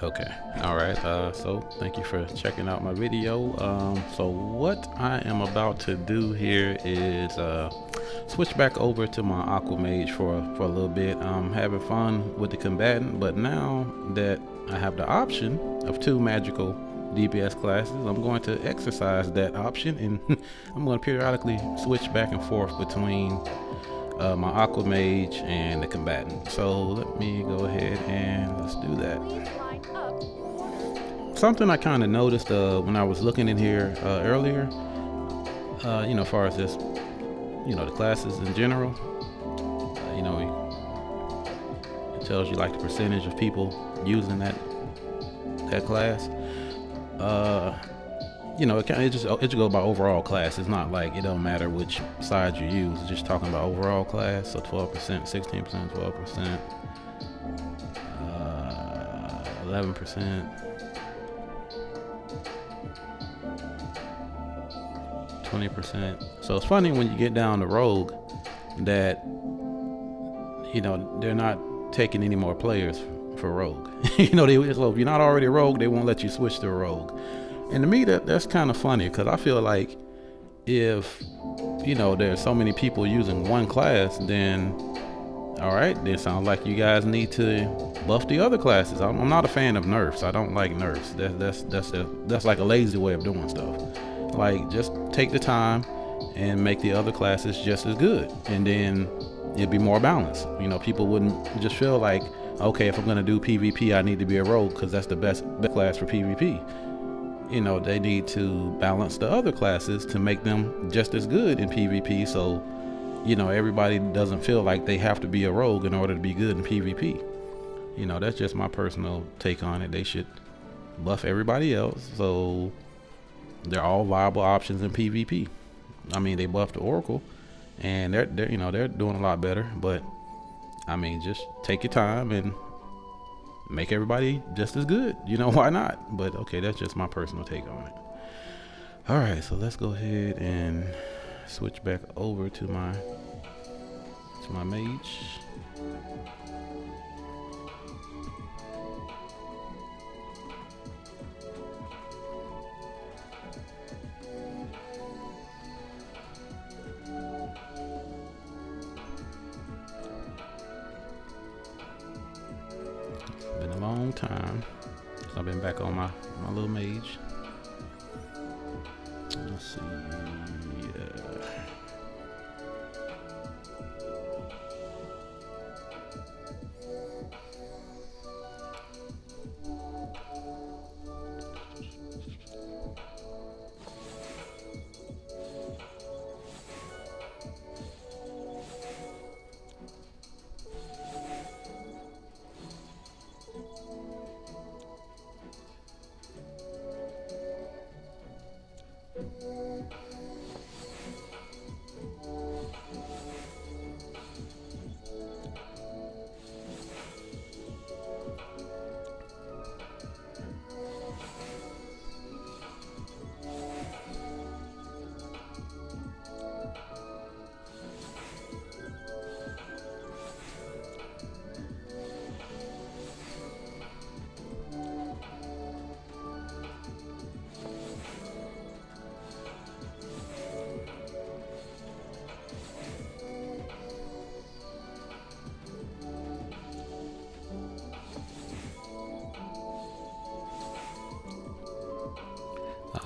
Okay. All right. So thank you for checking out my video. So what I am about to do here is switch back over to my Aquamage for a little bit. I'm having fun with the combatant, but now that I have the option of two magical DPS classes, I'm going to exercise that option, and I'm going to periodically switch back and forth between my Aquamage and the combatant. So let me go ahead and let's do that. Something I kind of noticed when I was looking in here earlier, as far as this, the classes in general, it tells you like the percentage of people using that class. It just goes by overall class. It's not like it don't matter which side you use. It's just talking about overall class. So 12%, 16%, 12%, 11%. 20%. So it's funny when you get down to rogue that they're not taking any more players for rogue. So if you're not already a rogue, they won't let you switch to a rogue. And to me, that's kind of funny, because I feel like if there's so many people using one class, then all right, then it sounds like you guys need to buff the other classes. I'm not a fan of nerfs. I don't like nerfs. That's like a lazy way of doing stuff. Like, just take the time and make the other classes just as good, and then it'd be more balanced. People wouldn't just feel like, okay, if I'm gonna do PvP, I need to be a rogue because that's the best class for PvP. They need to balance the other classes to make them just as good in PvP, so everybody doesn't feel like they have to be a rogue in order to be good in PvP. That's just my personal take on it. They should buff everybody else so they're all viable options in PvP. I mean, they buffed the Oracle, and they're doing a lot better. But I mean, just take your time and make everybody just as good. Why not? But okay, that's just my personal take on it. All right, so let's go ahead and switch back over to my mage. Been a long time since I've been back on my little mage. Let's see.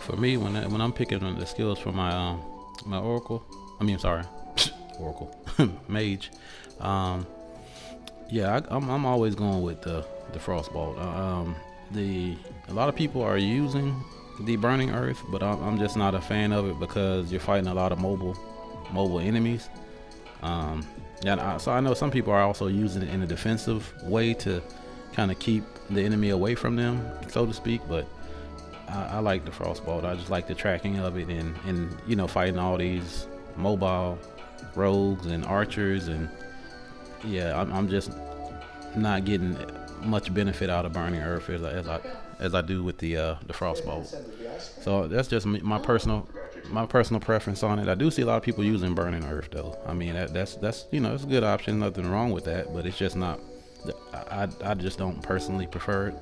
For me, when I'm picking the skills for my my Oracle, Oracle Mage, yeah, I'm always going with the Frostbolt. A lot of people are using the Burning Earth, but I'm just not a fan of it because you're fighting a lot of mobile enemies. So I know some people are also using it in a defensive way to kind of keep the enemy away from them, so to speak, but I like the Frostbolt. I just like the tracking of it, and fighting all these mobile rogues and archers, and yeah, I'm just not getting much benefit out of Burning Earth as I do with the Frostbolt. So that's just my personal preference on it. I do see a lot of people using Burning Earth though. I mean, that's it's a good option, nothing wrong with that, but it's just not, I just don't personally prefer it.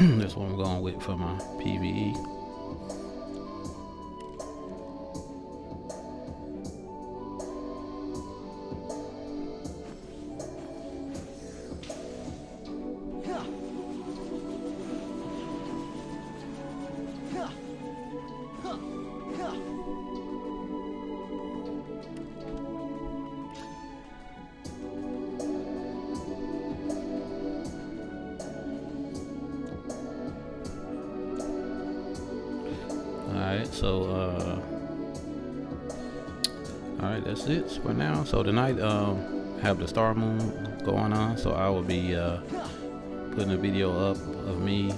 That's what I'm going with for my PVE. Alright, so alright, that's it for now. So tonight have the star moon going on, so I will be putting a video up of me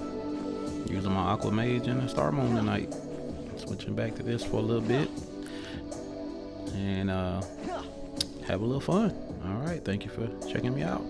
using my Aquamage and the star moon tonight. Switching back to this for a little bit and have a little fun. Alright, thank you for checking me out.